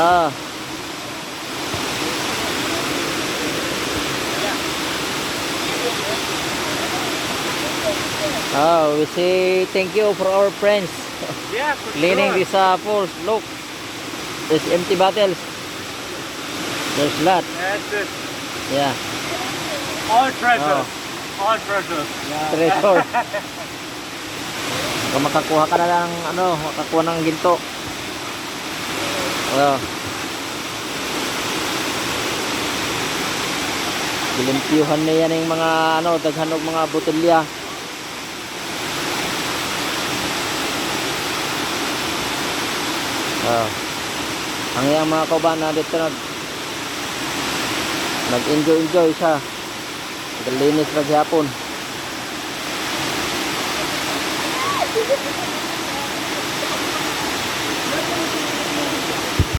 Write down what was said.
Ah. Oh, we say thank you for our friends Yeah, for cleaning sure. this falls. Look, there's empty bottles. There's a lot. That's it. Yeah, All treasures. Oh. All treasures. Yeah. treasure. Kung makakuha ka na lang, ano, makakuha ng ginto. Oh. Gilimpyuhan na yan yung mga, ano, daghan og mga botelya. Oh. Ang iyang mga kauban na dito nag-enjoy siya. Naglinis pa gyapon.